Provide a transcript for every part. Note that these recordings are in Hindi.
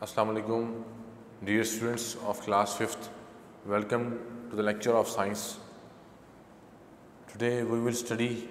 Assalamu alaikum, dear students of class 5th. Welcome to the lecture of science. Today we will study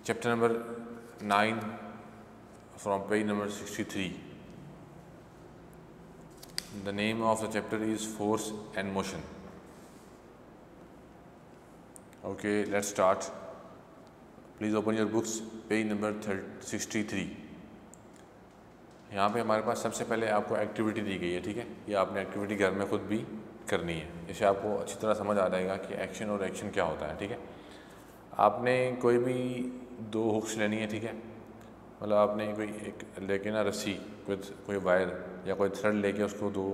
chapter number 9 from page number 63. The name of the chapter is Force and Motion. Okay, let's start. Please open your books, page number 63. यहाँ पे हमारे पास सबसे पहले आपको एक्टिविटी दी गई है, ठीक है। ये आपने एक्टिविटी घर में खुद भी करनी है, इससे आपको अच्छी तरह समझ आ जाएगा कि एक्शन और रिएक्शन क्या होता है, ठीक है। आपने कोई भी दो हुक्स लेनी है, ठीक है। मतलब आपने कोई एक लेके ना रस्सी, कोई वायर या कोई थ्रेड लेके उसको दो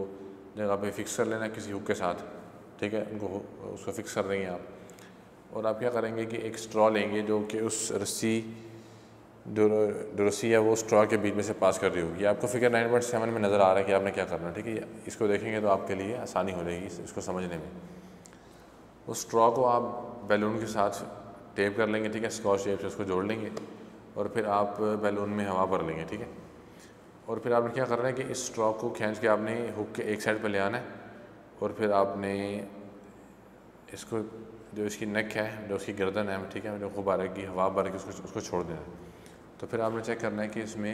जगह पे फिक्स कर लेना किसी हुक के साथ, ठीक है। उनको उसको फिक्स कर देंगे आप, और आप क्या करेंगे कि एक स्ट्रॉ लेंगे जो कि उस रस्सी जो रस्सी है वो स्ट्रॉ के बीच में से पास कर रही होगी। आपको फिगर 9.7 में नज़र आ रहा है कि आपने क्या करना है, ठीक है। इसको देखेंगे तो आपके लिए आसानी हो जाएगी इसको समझने में। उस स्ट्रॉ को आप बैलून के साथ टेप कर लेंगे, ठीक है। स्कॉच टेप से उसको जोड़ लेंगे और फिर आप बैलून में हवा भर लेंगे, ठीक है। और फिर आपने क्या करना है कि इस स्ट्रॉ को खींच के आपने हुक के एक साइड पर ले आना है, और फिर आपने इसको जो इसकी नेक है, जो उसकी गर्दन है, ठीक है, जो गुब्बारे की हवा भर के उसको छोड़ देना है। तो फिर आपने चेक करना है कि इसमें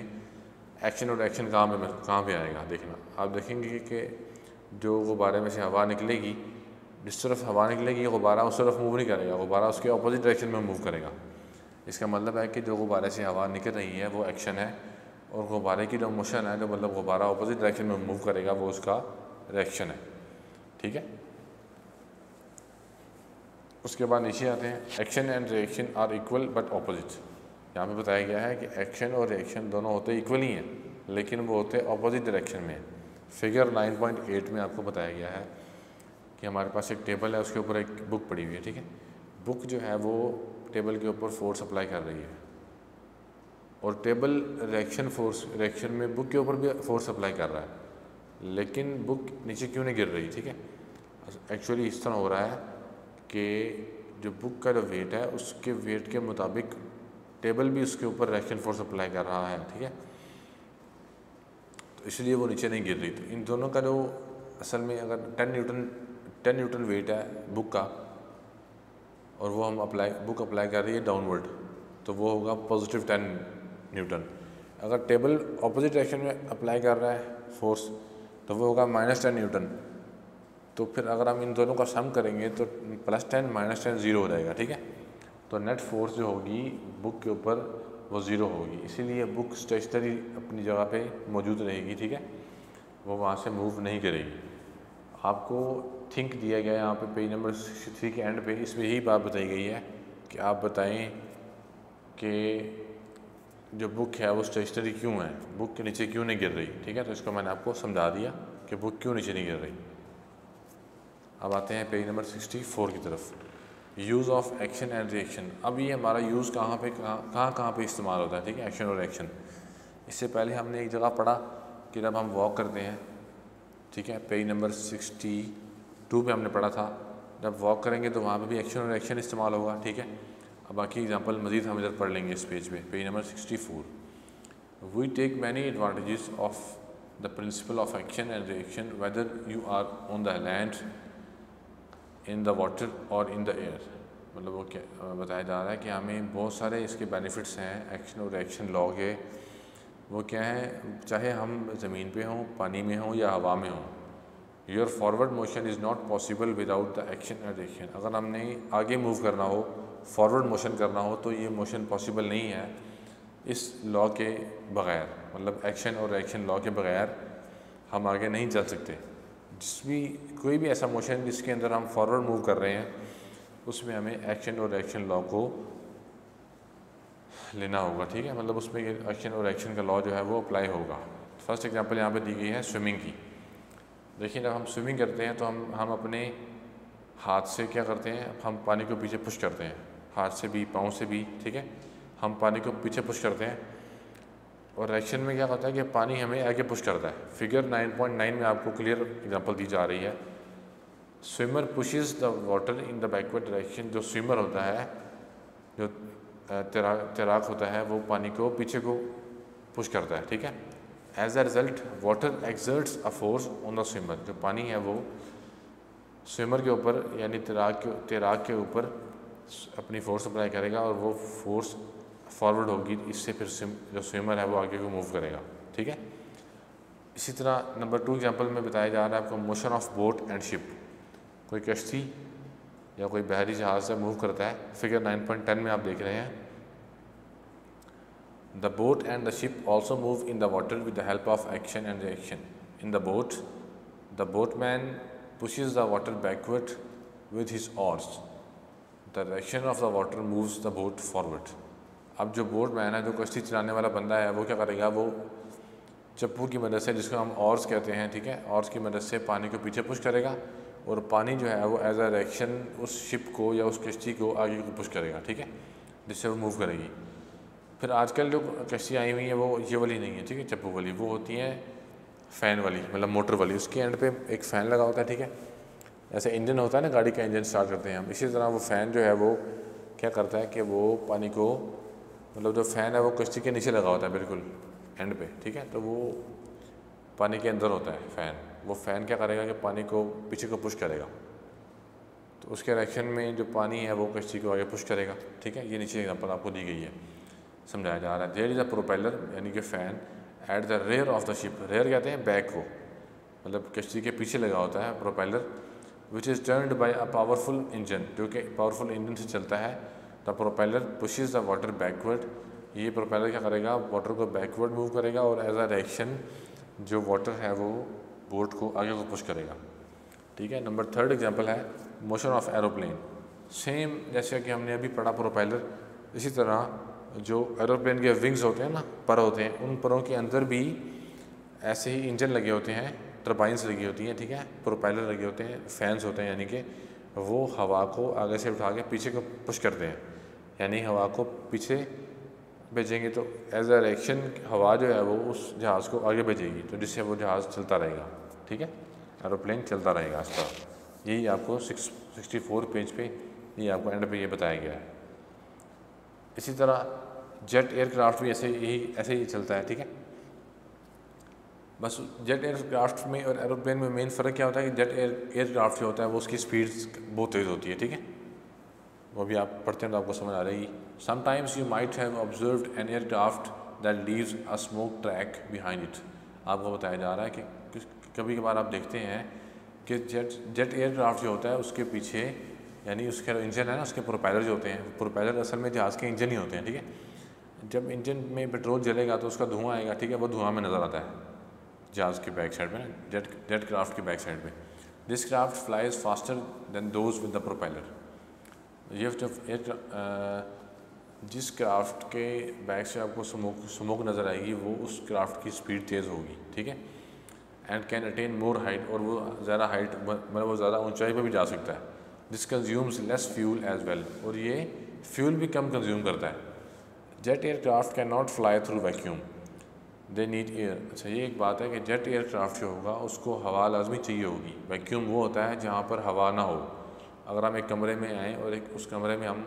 एक्शन और रिएक्शन कहाँ पे आएगा। देखना, आप देखेंगे कि जो गुब्बारे में से हवा निकलेगी, जिस तरफ हवा निकलेगी गुब्बारा उस तरफ मूव नहीं करेगा, गुब्बारा उसके अपोजिट डायरेक्शन में मूव करेगा। इसका मतलब है कि जो गुब्बारे से हवा निकल रही है वो एक्शन है, और गुब्बारे की जो मोशन है, जो मतलब गुब्बारा अपोजिट डायरेक्शन में मूव करेगा, वो उसका रिएक्शन है, ठीक है। उसके बाद नीचे आते हैं, action and reaction are equal but opposite. यहाँ पे बताया गया है कि एक्शन और रिएक्शन दोनों होते इक्वल ही हैं, लेकिन वो होते अपोजिट डायरेक्शन में। फिगर 9.8 में आपको बताया गया है कि हमारे पास एक टेबल है, उसके ऊपर एक बुक पड़ी हुई है, ठीक है। बुक जो है वो टेबल के ऊपर फोर्स अप्लाई कर रही है, और टेबल रिएक्शन में बुक के ऊपर भी फोर्स अप्लाई कर रहा है, लेकिन बुक नीचे क्यों नहीं गिर रही, ठीक है। एक्चुअली इस तरह हो रहा है कि जो बुक का जो वेट है उसके वेट के मुताबिक टेबल भी उसके ऊपर रिएक्शन फोर्स अप्लाई कर रहा है, ठीक है। तो इसलिए वो नीचे नहीं गिर रही। तो इन दोनों का जो असल में अगर 10 न्यूटन वेट है बुक का, और वो बुक अप्लाई कर रही है डाउनवर्ड, तो वो होगा पॉजिटिव 10 न्यूटन। अगर टेबल ऑपोजिट डायरेक्शन में अप्लाई कर रहा है फोर्स, तो वो होगा -10 न्यूटन। तो फिर अगर हम इन दोनों का सम करेंगे तो +10 -10 0 हो जाएगा, ठीक है। तो नेट फोर्स जो होगी बुक के ऊपर वो 0 होगी, इसीलिए बुक स्टेशनरी अपनी जगह पे मौजूद रहेगी, ठीक है। वो वहाँ से मूव नहीं करेगी। आपको थिंक दिया गया है यहाँ पे पेज नंबर 63 के एंड पे, इसमें यही बात बताई गई है कि आप बताएं कि जो बुक है वो स्टेशनरी क्यों है, बुक के नीचे क्यों नहीं गिर रही, ठीक है। तो इसको मैंने आपको समझा दिया कि बुक क्यों नीचे नहीं गिर रही। अब आते हैं पेज नंबर 64 की तरफ, use of action and reaction. अब ये हमारा यूज़ कहाँ पे इस्तेमाल होता है, ठीक है, एक्शन और रिएक्शन। इससे पहले हमने एक जगह पढ़ा कि जब हम वॉक करते हैं, ठीक है, पेज नंबर 62 पे हमने पढ़ा था, जब वॉक करेंगे तो वहाँ पे भी एक्शन और रिएक्शन इस्तेमाल होगा, ठीक है। अब बाकी एग्जांपल मज़ीद हम इधर पढ़ लेंगे इस पेज पे, page number 64। We take many advantages of the principle of action and reaction whether you are on the land, in the water और इन द एयर। मतलब वो क्या बताया जा रहा है कि हमें बहुत सारे इसके बेनिफिट्स हैं एक्शन और रिएक्शन लॉ के। वो क्या है, चाहे हम ज़मीन पे हों, पानी में हों या हवा में हों। Your forward motion is not possible without the action and reaction. अगर हमने आगे मूव करना हो, फॉरवर्ड मोशन करना हो, तो ये मोशन पॉसिबल नहीं है इस लॉ के बग़ैर। मतलब एक्शन और रिएक्शन लॉ के बग़ैर हम आगे नहीं चल सकते। कोई भी ऐसा मोशन जिसके अंदर हम फॉरवर्ड मूव कर रहे हैं, उसमें हमें एक्शन और रिएक्शन लॉ को लेना होगा, ठीक है। मतलब उसमें एक्शन और रिएक्शन का लॉ जो है वो अप्लाई होगा। फर्स्ट एग्जांपल यहाँ पे दी गई है स्विमिंग की। देखिए, जब हम स्विमिंग करते हैं तो हम अपने हाथ से क्या करते हैं, हम पानी को पीछे पुश करते हैं, हाथ से भी पाँव से भी, ठीक है। हम पानी को पीछे पुश करते हैं, और रिएक्शन में क्या होता है कि पानी हमें आगे पुश करता है। फिगर 9.9 में आपको क्लियर एग्जांपल दी जा रही है। Swimmer pushes the water in the backward direction. जो स्विमर होता है, जो तैराक होता है, वो पानी को पीछे को पुश करता है, ठीक है। As a result water exerts a force on the swimmer, जो पानी है वो स्विमर के ऊपर यानी तैराक के ऊपर अपनी फोर्स अप्लाई करेगा और वो फोर्स फॉरवर्ड होगी, इससे फिर जो स्विमर है वो आगे को मूव करेगा। ठीक है। इसी तरह नंबर 2 एग्जांपल में बताया जा रहा है आपको motion of boat and ship. कोई कश्ती या कोई बहरी जहाज से मूव करता है। फिगर 9.10 में आप देख रहे हैं, the boat and the ship also move in the water with the help of action and reaction. In the boat the boatman pushes the water backward with his oars. The direction of the water moves the boat forward. अब जो बोटमैन है, जो कश्ती चलाने वाला बंदा है, वो क्या करेगा, वो चप्पू की मदद से, जिसको हम ऑर्स कहते हैं, ठीक है, ऑर्स की मदद से पानी को पीछे पुश करेगा और पानी जो है वो एज अ रिएक्शन उस शिप को या उस कश्ती को आगे को पुश करेगा। ठीक है, जिससे वो मूव करेगी। फिर आजकल जो कश्ती आई हुई है वो ये वाली नहीं है, ठीक है, चप्पू वाली, वो होती हैं फ़ैन वाली, मतलब मोटर वाली। उसके एंड पे एक फ़ैन लगा होता है। ठीक है, जैसे इंजन होता है ना, गाड़ी का इंजन स्टार्ट करते हैं हम, इसी तरह वो फ़ैन जो है वो क्या करता है कि वो पानी को, मतलब जो फ़ैन है वो कश्ती के नीचे लगा होता है बिल्कुल एंड पे। ठीक है, तो वो पानी के अंदर होता है फ़ैन। वो फ़ैन क्या करेगा कि पानी को पीछे को पुश करेगा, तो उसके रिएक्शन में जो पानी है वो कश्ती को आगे पुश करेगा। ठीक है, ये नीचे एग्जाम्पल आपको दी गई है, समझाया जा रहा है। देयर इज़ अ प्रोपेलर यानी कि fan at the rear of the ship. Rear कहते हैं बैक को, मतलब कश्ती के पीछे लगा होता है propeller, which is turned by a powerful engine, जो कि पावरफुल इंजन से चलता है। The propeller pushes the water backward. ये प्रोपेलर क्या करेगा, वाटर को बैकवर्ड मूव करेगा और एज अ रिएक्शन जो वाटर है वो बोट को आगे को पुश करेगा। ठीक है। नंबर 3 एग्जांपल है मोशन ऑफ एरोप्लेन। सेम जैसे कि हमने अभी पढ़ा प्रोपेलर, इसी तरह जो एरोप्लेन के विंग्स होते हैं ना, पर होते हैं, उन परों के अंदर भी ऐसे ही इंजन लगे होते हैं, टर्बाइंस लगी होती हैं। ठीक है, प्रोपेलर लगे होते हैं, फैंस होते हैं, यानी कि वो हवा को आगे से उठा के पीछे को पुश करते हैं, यानी हवा को पीछे भेजेंगे तो एज अ रिएक्शन हवा जो है वो उस जहाज़ को आगे भेजेगी, तो जिससे वो जहाज़ चलता रहेगा। ठीक है, एरोप्लेन चलता रहेगा इस तरह। यही आपको 64 पेज पे ये आपको एंड पे ये बताया गया है। इसी तरह जेट एयरक्राफ्ट भी ऐसे ही चलता है। ठीक है, बस जेट एयरक्राफ्ट में और एरोप्लेन में मेन फ़र्क क्या होता है कि जेट एयरक्राफ्ट जो होता है वो उसकी स्पीड बहुत तेज़ होती है। ठीक है, वो भी आप पढ़ते हैं तो आपको समझ आ रही। Sometimes you might have observed an aircraft that leaves a smoke track behind it. आपको बताया जा रहा है कि कभी कभार आप देखते हैं कि जेट एयरक्राफ्ट जो होता है उसके पीछे, यानी उसके इंजन है ना, उसके प्रोपेलर जो होते हैं, प्रोपेलर असल में जहाज़ के इंजन ही होते हैं। ठीक है, जब इंजन में पेट्रोल जलेगा तो उसका धुआं आएगा। ठीक है, वो धुआं में नज़र आता है जहाज़ की बैक साइड पे ना, जेट क्राफ्ट की बैक साइड पे। This craft flies faster than those with the propeller. ये जब जिस क्राफ्ट के बैक से आपको स्मोक नज़र आएगी वो उस क्राफ्ट की स्पीड तेज़ होगी। ठीक है, and can attain more height, और वो ज़्यादा हाइट, मतलब वो ज़्यादा ऊंचाई पर भी जा सकता है। This consumes less fuel as well, और ये फ्यूल भी कम कंज्यूम करता है। Jet aircraft can not fly through vacuum, they need air. अच्छा, ये एक बात है कि जेट एयरक्राफ्ट जो होगा उसको हवा लाजमी चाहिए होगी। वैक्यूम वो होता है जहाँ पर हवा ना हो। अगर हम एक कमरे में आएँ और उस कमरे में हम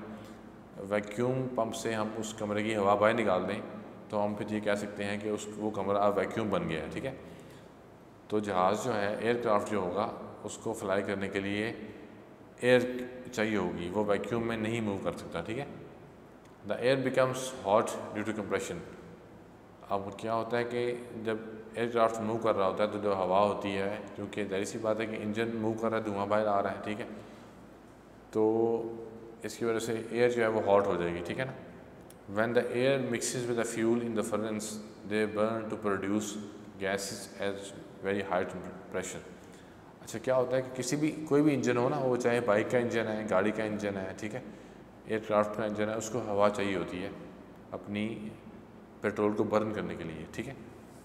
वैक्यूम पंप से हम उस कमरे की हवा बाहर निकाल दें तो हम फिर ये कह सकते हैं कि वो कमरा अब वैक्यूम बन गया है। ठीक है, तो जहाज़ जो है, एयरक्राफ्ट जो होगा, उसको फ्लाई करने के लिए एयर चाहिए होगी, वो वैक्यूम में नहीं मूव कर सकता। ठीक है, the air becomes hot due to compression. अब क्या होता है कि जब एयरक्राफ्ट मूव कर रहा होता है तो जो हवा होती है, क्योंकि जाहिर सी बात है कि इंजन मूव कर रहा है, धुआं बाहर आ रहा है। ठीक है, तो इसकी वजह से एयर जो है वो हॉट हो जाएगी। ठीक है ना, when the air mixes with the fuel in the furnace they burn to produce gases as very high pressure. अच्छा, क्या होता है कि कोई भी इंजन हो ना, वो चाहे बाइक का इंजन है, गाड़ी का इंजन है, ठीक है, एयरक्राफ्ट का इंजन है, उसको हवा चाहिए होती है अपनी पेट्रोल को बर्न करने के लिए। ठीक है,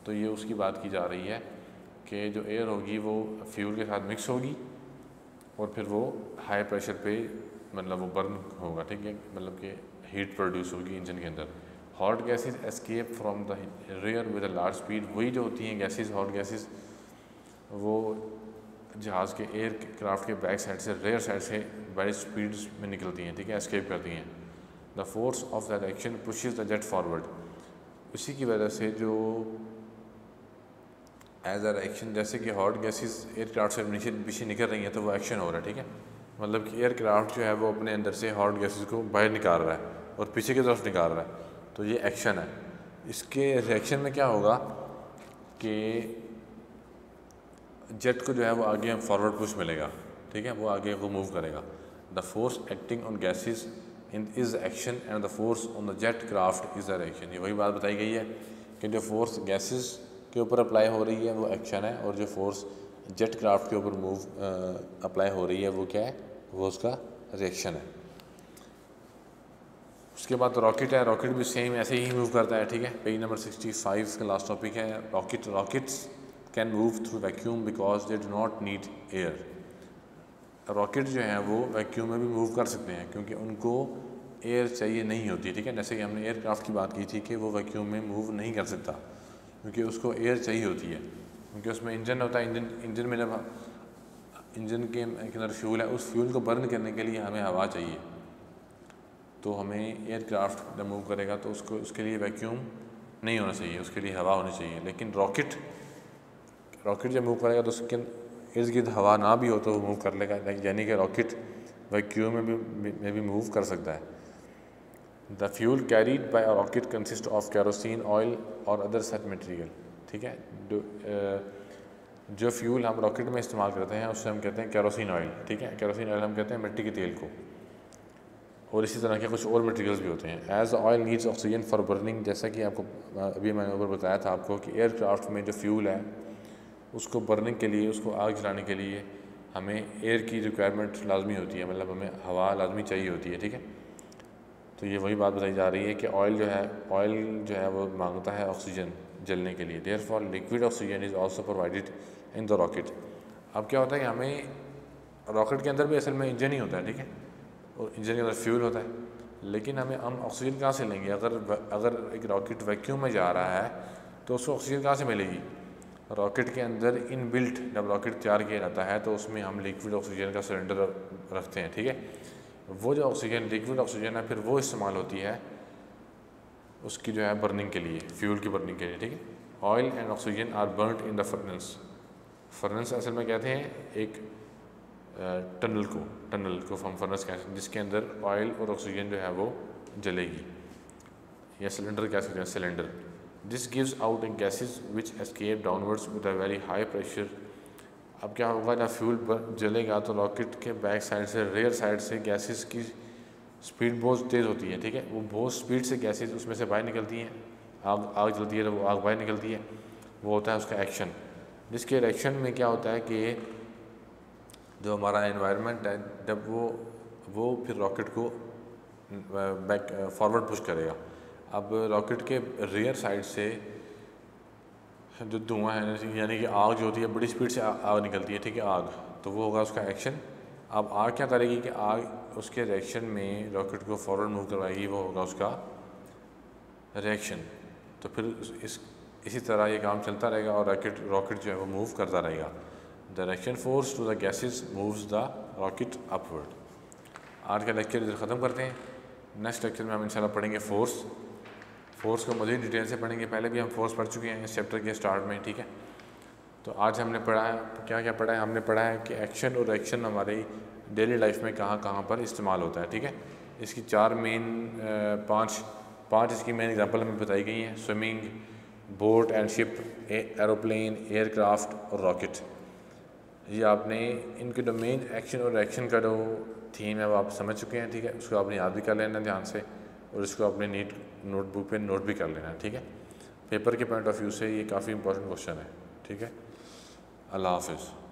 तो ये उसकी बात की जा रही है कि जो एयर होगी वो फ्यूल के साथ मिक्स होगी और फिर वो हाई प्रेशर पे मतलब वो बर्न होगा। ठीक है, मतलब कि हीट प्रोड्यूस होगी इंजन के अंदर। Hot gases escape from the rear with a large speed. वही जो होती हैं गैसेस, हॉट गैसेस, वो जहाज़ के एयर क्राफ्ट के बैक साइड से, रेयर साइड से बड़ी स्पीड में निकलती हैं। ठीक है, एस्केप करती हैं। The force of that action pushes the jet forward. उसी की वजह से जो एज अ एक्शन, जैसे कि हॉट गैसेस एयरक्राफ्ट से पीछे निकल रही हैं तो वो एक्शन हो रहा है, ठीक है। मतलब कि एयरक्राफ्ट जो है वो अपने अंदर से हॉट गैसेस को बाहर निकाल रहा है और पीछे की तरफ निकाल रहा है, तो ये एक्शन है। इसके रिएक्शन में क्या होगा कि जेट को जो है वो आगे फॉरवर्ड पुश मिलेगा, ठीक है, वो आगे को मूव करेगा। The force acting on gases in is action and the force on the jet craft is the reaction. ये वही बात बताई गई है कि जो फोर्स गैसेस के ऊपर अप्लाई हो रही है वो एक्शन है, और जो फोर्स जेट क्राफ्ट के ऊपर अप्लाई हो रही है वो क्या है, वो उसका रिएक्शन है। उसके बाद रॉकेट है, रॉकेट भी सेम ऐसे ही मूव करता है, ठीक है। पेज नंबर 65 का लास्ट टॉपिक है rockets can move through vacuum because they do not need air. Rocket जो है वो वैक्यूम में भी मूव कर सकते हैं क्योंकि उनको एयर चाहिए नहीं होती, ठीक है। जैसे कि हमने एयरक्राफ्ट की बात की थी कि वो वैक्यूम में मूव नहीं कर सकता क्योंकि उसको एयर चाहिए होती है, क्योंकि उसमें इंजन होता है। इंजन में जब इंजन के अंदर फ्यूल है, उस फ्यूल को बर्न करने के लिए हमें हवा चाहिए, तो हमें एयरक्राफ्ट जब मूव करेगा तो उसके लिए वैक्यूम नहीं होना चाहिए, उसके लिए हवा होनी चाहिए। लेकिन रॉकेट जब मूव करेगा तो उसके इर्द गिर्द हवा ना भी हो तो वो मूव कर लेगा, यानी कि रॉकेट वैक्यूम में भी मूव कर सकता है। The fuel carried bye a rocket consist of kerosene oil और अदर सच मटेरियल, ठीक है। जो फ्यूल हम रॉकेट में इस्तेमाल करते हैं उससे हम कहते हैं कैरोसिन ऑयल, ठीक है। कैरोसिन ऑयल हम कहते हैं मिट्टी के तेल को, और इसी तरह के कुछ और मटेरियल्स भी होते हैं। As oil needs oxygen for burning, जैसा कि आपको अभी मैंने ऊपर बताया था आपको कि एयरक्राफ्ट में जो फ्यूल है उसको बर्निंग के लिए, उसको आग जलाने के लिए हमें एयर की रिक्वायरमेंट लाजमी होती है, मतलब हमें हवा लाजमी चाहिए होती है, ठीक है। तो ये वही बात बताई जा रही है कि ऑयल जो है वो मांगता है ऑक्सीजन जलने के लिए। Therefore liquid oxygen is also provided in the rocket. अब क्या होता है कि हमें रॉकेट के अंदर भी असल में इंजन ही होता है, ठीक है, और इंजन के अंदर फ्यूल होता है, लेकिन हम ऑक्सीजन कहाँ से लेंगे? अगर एक रॉकेट वैक्यूम में जा रहा है तो उसको ऑक्सीजन कहाँ से मिलेगी? रॉकेट के अंदर इनबिल्ट जब रॉकेट तैयार किया जाता है तो उसमें हम लिक्विड ऑक्सीजन का सिलेंडर रखते हैं, ठीक है। वो जो ऑक्सीजन लिक्विड ऑक्सीजन है फिर वो इस्तेमाल होती है उसकी जो है बर्निंग के लिए, फ्यूल की बर्निंग के लिए, ठीक है। Oil and oxygen are burned in the furnace. Furnace असल में कहते हैं एक टनल को हम फर्नेस कहते हैं, जिसके अंदर ऑयल और ऑक्सीजन जो है वो जलेगी, या सिलेंडर कह सकते हैं, cylinder. This gives out in gases which escape downwards with a very high pressure. अब क्या होगा, जब फ्यूल जलेगा तो रॉकेट के बैक साइड से, रेयर साइड से गैसेस की स्पीड बहुत तेज़ होती है, ठीक है। वो बहुत स्पीड से गैसेस उसमें से बाहर निकलती हैं, आग जलती है तो वो आग बाहर निकलती है, वो होता है उसका एक्शन। जिसके रिएक्शन में क्या होता है कि जो हमारा एनवायरनमेंट है, जब वो फिर रॉकेट को फॉरवर्ड पुश करेगा। अब रॉकेट के रियर साइड से जो धुआं है, यानी कि आग जो होती है, बड़ी स्पीड से आग निकलती है, ठीक है, आग, तो वो होगा उसका एक्शन। अब आग क्या करेगी कि आग उसके रिएक्शन में रॉकेट को फॉरवर्ड मूव करवाएगी, वो होगा उसका रिएक्शन। तो फिर इसी तरह ये काम चलता रहेगा और रॉकेट जो है वो मूव करता रहेगा। The reaction force to the gases moves the rocket upward. आज का लेक्चर इधर ख़त्म करते हैं। नेक्स्ट लेक्चर में हम इंशाल्लाह पढ़ेंगे फोर्स को मज़ीद डिटेल से पढ़ेंगे। पहले भी हम फोर्स पढ़ चुके हैं इस चैप्टर के स्टार्ट में, ठीक है। तो आज हमने पढ़ा है, क्या पढ़ा है? हमने पढ़ा है कि एक्शन और रिएक्शन हमारी डेली लाइफ में कहाँ पर इस्तेमाल होता है, ठीक है। इसकी पाँच इसकी मेन एग्जांपल हमें बताई गई हैं: swimming, boat and ship, aeroplane, aircraft और रॉकेट। ये आपने इनके जो मेन एक्शन और रिएक्शन का जो थीम है वो आप समझ चुके हैं, ठीक है। उसको आपने याद भी कर लेना ध्यान से, और इसको अपने नोटबुक पे नोट भी कर लेना है, ठीक है। पेपर के पॉइंट ऑफ व्यू से ये काफ़ी इंपॉर्टेंट क्वेश्चन है, ठीक है। अल्लाह हाफिज़।